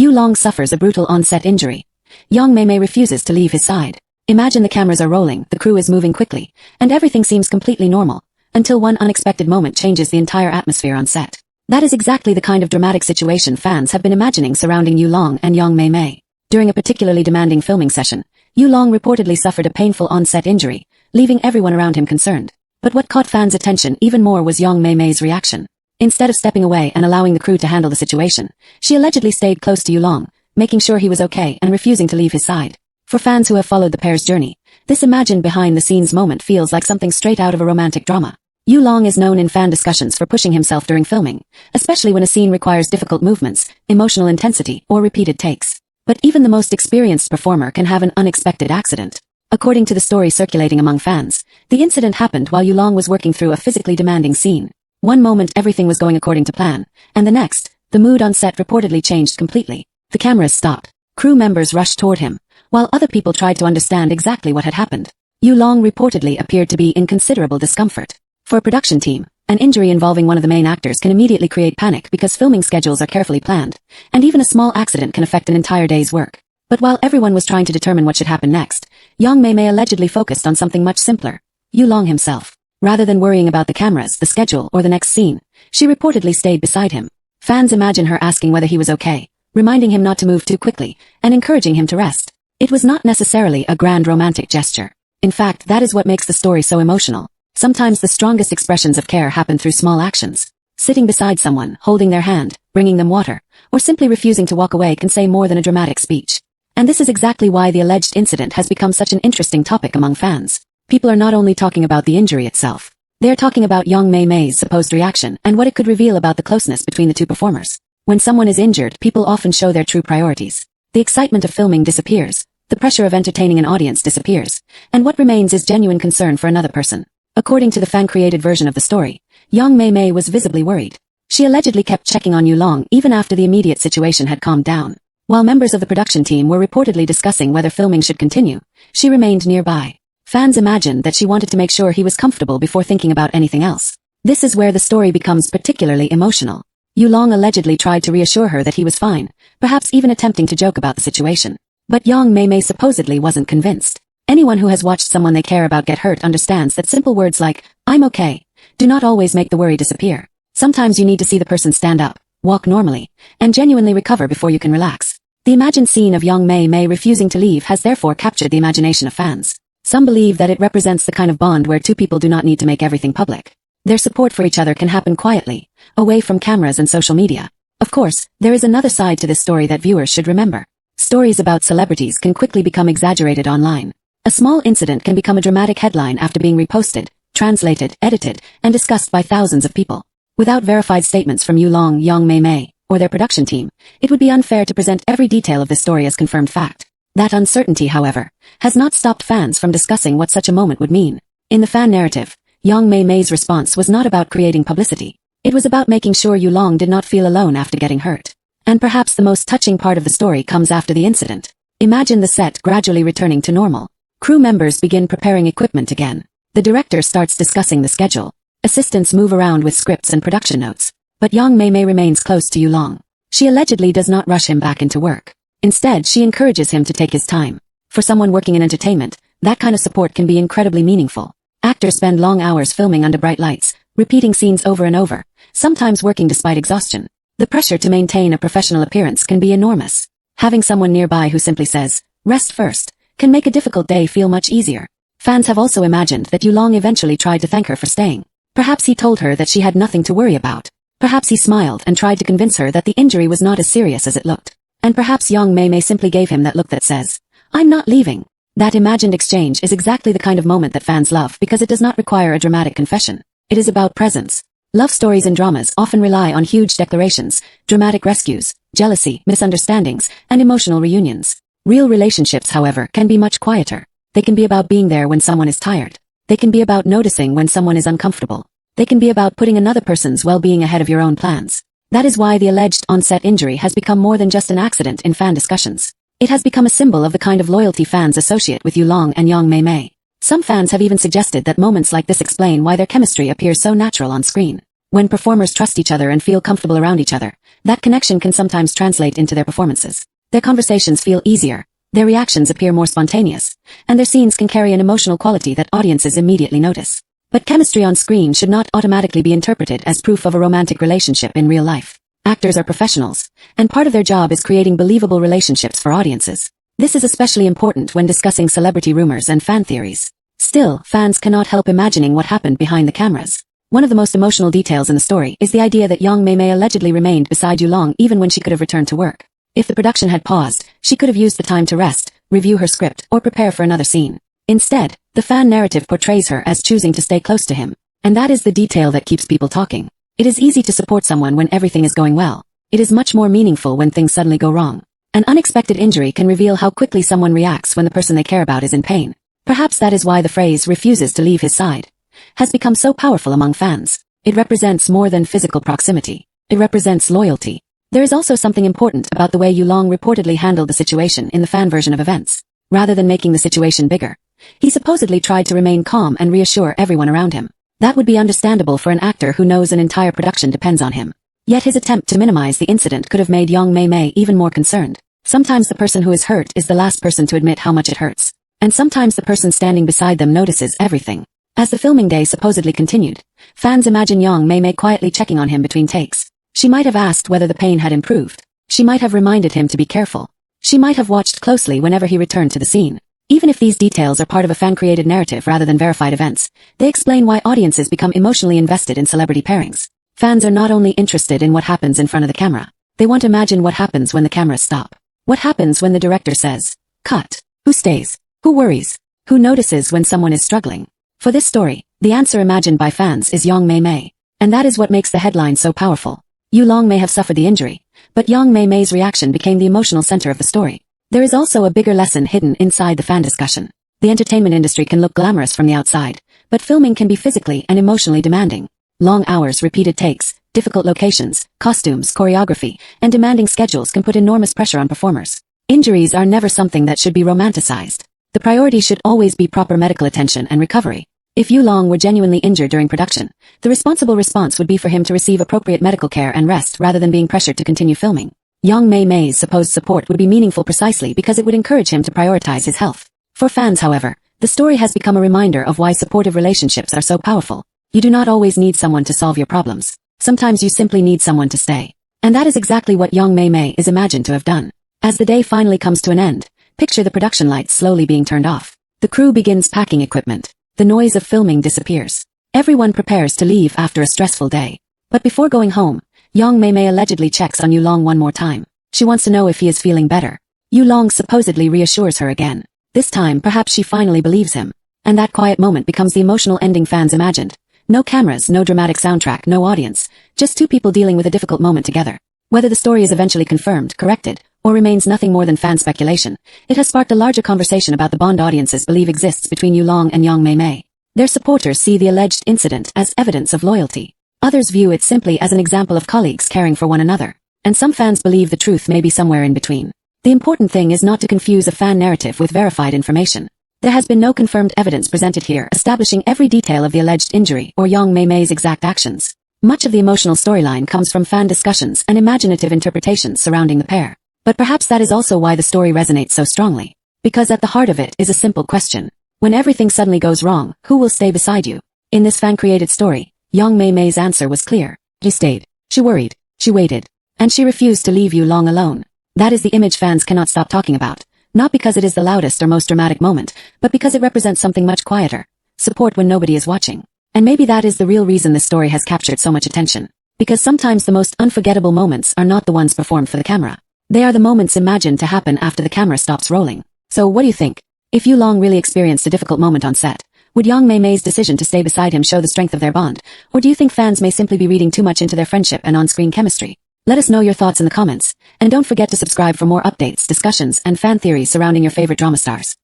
Yu Long suffers a brutal on-set injury. Mei Mei refuses to leave his side. Imagine the cameras are rolling, the crew is moving quickly, and everything seems completely normal, until one unexpected moment changes the entire atmosphere on set. That is exactly the kind of dramatic situation fans have been imagining surrounding Yu Long and Mei Mei. During a particularly demanding filming session, Yu Long reportedly suffered a painful on-set injury, leaving everyone around him concerned. But what caught fans' attention even more was Mei Mei's reaction. Instead of stepping away and allowing the crew to handle the situation, she allegedly stayed close to Yu Long, making sure he was okay and refusing to leave his side. For fans who have followed the pair's journey, this imagined behind-the-scenes moment feels like something straight out of a romantic drama. Yu Long is known in fan discussions for pushing himself during filming, especially when a scene requires difficult movements, emotional intensity, or repeated takes. But even the most experienced performer can have an unexpected accident. According to the story circulating among fans, the incident happened while Yu Long was working through a physically demanding scene. One moment everything was going according to plan, and the next, the mood on set reportedly changed completely. The cameras stopped. Crew members rushed toward him, while other people tried to understand exactly what had happened. Yu Long reportedly appeared to be in considerable discomfort. For a production team, an injury involving one of the main actors can immediately create panic because filming schedules are carefully planned, and even a small accident can affect an entire day's work. But while everyone was trying to determine what should happen next, Mei Mei allegedly focused on something much simpler: Yu Long himself. Rather than worrying about the cameras, the schedule, or the next scene, she reportedly stayed beside him. Fans imagine her asking whether he was okay, reminding him not to move too quickly, and encouraging him to rest. It was not necessarily a grand romantic gesture. In fact, that is what makes the story so emotional. Sometimes the strongest expressions of care happen through small actions. Sitting beside someone, holding their hand, bringing them water, or simply refusing to walk away can say more than a dramatic speech. And this is exactly why the alleged incident has become such an interesting topic among fans. People are not only talking about the injury itself. They are talking about Mei Mei's supposed reaction and what it could reveal about the closeness between the two performers. When someone is injured, people often show their true priorities. The excitement of filming disappears, the pressure of entertaining an audience disappears, and what remains is genuine concern for another person. According to the fan-created version of the story, Mei Mei was visibly worried. She allegedly kept checking on Yu Long even after the immediate situation had calmed down. While members of the production team were reportedly discussing whether filming should continue, she remained nearby. Fans imagined that she wanted to make sure he was comfortable before thinking about anything else. This is where the story becomes particularly emotional. Yu Long allegedly tried to reassure her that he was fine, perhaps even attempting to joke about the situation. But Mei Mei supposedly wasn't convinced. Anyone who has watched someone they care about get hurt understands that simple words like, "I'm okay," do not always make the worry disappear. Sometimes you need to see the person stand up, walk normally, and genuinely recover before you can relax. The imagined scene of Mei Mei refusing to leave has therefore captured the imagination of fans. Some believe that it represents the kind of bond where two people do not need to make everything public. Their support for each other can happen quietly, away from cameras and social media. Of course, there is another side to this story that viewers should remember. Stories about celebrities can quickly become exaggerated online. A small incident can become a dramatic headline after being reposted, translated, edited, and discussed by thousands of people. Without verified statements from Yu Long, Mei Mei, or their production team, it would be unfair to present every detail of this story as confirmed fact. That uncertainty, however, has not stopped fans from discussing what such a moment would mean. In the fan narrative, Mei Mei's response was not about creating publicity. It was about making sure Yu Long did not feel alone after getting hurt. And perhaps the most touching part of the story comes after the incident. Imagine the set gradually returning to normal. Crew members begin preparing equipment again. The director starts discussing the schedule. Assistants move around with scripts and production notes. But Mei Mei remains close to Yu Long. She allegedly does not rush him back into work. Instead, she encourages him to take his time. For someone working in entertainment, that kind of support can be incredibly meaningful. Actors spend long hours filming under bright lights, repeating scenes over and over, sometimes working despite exhaustion. The pressure to maintain a professional appearance can be enormous. Having someone nearby who simply says, "Rest first," can make a difficult day feel much easier. Fans have also imagined that Yu Long eventually tried to thank her for staying. Perhaps he told her that she had nothing to worry about. Perhaps he smiled and tried to convince her that the injury was not as serious as it looked. And perhaps Mei Mei simply gave him that look that says, "I'm not leaving." That imagined exchange is exactly the kind of moment that fans love because it does not require a dramatic confession. It is about presence. Love stories and dramas often rely on huge declarations, dramatic rescues, jealousy, misunderstandings, and emotional reunions. Real relationships, however, can be much quieter. They can be about being there when someone is tired. They can be about noticing when someone is uncomfortable. They can be about putting another person's well-being ahead of your own plans. That is why the alleged on-set injury has become more than just an accident in fan discussions. It has become a symbol of the kind of loyalty fans associate with Yu Long and Mei Mei. Some fans have even suggested that moments like this explain why their chemistry appears so natural on screen. When performers trust each other and feel comfortable around each other, that connection can sometimes translate into their performances. Their conversations feel easier, their reactions appear more spontaneous, and their scenes can carry an emotional quality that audiences immediately notice. But chemistry on screen should not automatically be interpreted as proof of a romantic relationship in real life. Actors are professionals, and part of their job is creating believable relationships for audiences. This is especially important when discussing celebrity rumors and fan theories. Still, fans cannot help imagining what happened behind the cameras. One of the most emotional details in the story is the idea that young Mei Mei allegedly remained beside Yulong even when she could have returned to work. If the production had paused, she could have used the time to rest, review her script, or prepare for another scene. Instead, the fan narrative portrays her as choosing to stay close to him. And that is the detail that keeps people talking. It is easy to support someone when everything is going well. It is much more meaningful when things suddenly go wrong. An unexpected injury can reveal how quickly someone reacts when the person they care about is in pain. Perhaps that is why the phrase "refuses to leave his side" has become so powerful among fans. It represents more than physical proximity. It represents loyalty. There is also something important about the way Yulong reportedly handled the situation in the fan version of events. Rather than making the situation bigger, he supposedly tried to remain calm and reassure everyone around him. That would be understandable for an actor who knows an entire production depends on him. Yet his attempt to minimize the incident could have made young Mei Mei even more concerned. Sometimes the person who is hurt is the last person to admit how much it hurts. And sometimes the person standing beside them notices everything. As the filming day supposedly continued, fans imagine young Mei Mei quietly checking on him between takes. She might have asked whether the pain had improved. She might have reminded him to be careful. She might have watched closely whenever he returned to the scene. Even if these details are part of a fan-created narrative rather than verified events, they explain why audiences become emotionally invested in celebrity pairings. Fans are not only interested in what happens in front of the camera, they want to imagine what happens when the cameras stop. What happens when the director says, "Cut"? Who stays? Who worries? Who notices when someone is struggling? For this story, the answer imagined by fans is young Mei Mei. And that is what makes the headline so powerful. Yulong may have suffered the injury, but young Mei Mei's reaction became the emotional center of the story. There is also a bigger lesson hidden inside the fan discussion. The entertainment industry can look glamorous from the outside, but filming can be physically and emotionally demanding. Long hours, repeated takes, difficult locations, costumes, choreography, and demanding schedules can put enormous pressure on performers. Injuries are never something that should be romanticized. The priority should always be proper medical attention and recovery. If Yulong were genuinely injured during production, the responsible response would be for him to receive appropriate medical care and rest rather than being pressured to continue filming. Young Mei Mei's supposed support would be meaningful precisely because it would encourage him to prioritize his health. For fans, however, the story has become a reminder of why supportive relationships are so powerful. You do not always need someone to solve your problems. Sometimes you simply need someone to stay. And that is exactly what young Mei Mei is imagined to have done. As the day finally comes to an end, picture the production lights slowly being turned off. The crew begins packing equipment. The noise of filming disappears. Everyone prepares to leave after a stressful day. But before going home, young Mei Mei allegedly checks on Yulong one more time. She wants to know if he is feeling better. Yulong supposedly reassures her again. This time, perhaps she finally believes him. And that quiet moment becomes the emotional ending fans imagined. No cameras, no dramatic soundtrack, no audience. Just two people dealing with a difficult moment together. Whether the story is eventually confirmed, corrected, or remains nothing more than fan speculation, it has sparked a larger conversation about the bond audiences believe exists between Yulong and young Mei Mei. Their supporters see the alleged incident as evidence of loyalty. Others view it simply as an example of colleagues caring for one another. And some fans believe the truth may be somewhere in between. The important thing is not to confuse a fan narrative with verified information. There has been no confirmed evidence presented here establishing every detail of the alleged injury or young Mei Mei's exact actions. Much of the emotional storyline comes from fan discussions and imaginative interpretations surrounding the pair. But perhaps that is also why the story resonates so strongly. Because at the heart of it is a simple question. When everything suddenly goes wrong, who will stay beside you? In this fan-created story, young Mei Mei's answer was clear. She stayed. She worried. She waited. And she refused to leave Yulong alone. That is the image fans cannot stop talking about. Not because it is the loudest or most dramatic moment, but because it represents something much quieter. Support when nobody is watching. And maybe that is the real reason this story has captured so much attention. Because sometimes the most unforgettable moments are not the ones performed for the camera. They are the moments imagined to happen after the camera stops rolling. So what do you think? If Yulong really experienced a difficult moment on set, would young Mei Mei's decision to stay beside him show the strength of their bond? Or do you think fans may simply be reading too much into their friendship and on-screen chemistry? Let us know your thoughts in the comments. And don't forget to subscribe for more updates, discussions, and fan theories surrounding your favorite drama stars.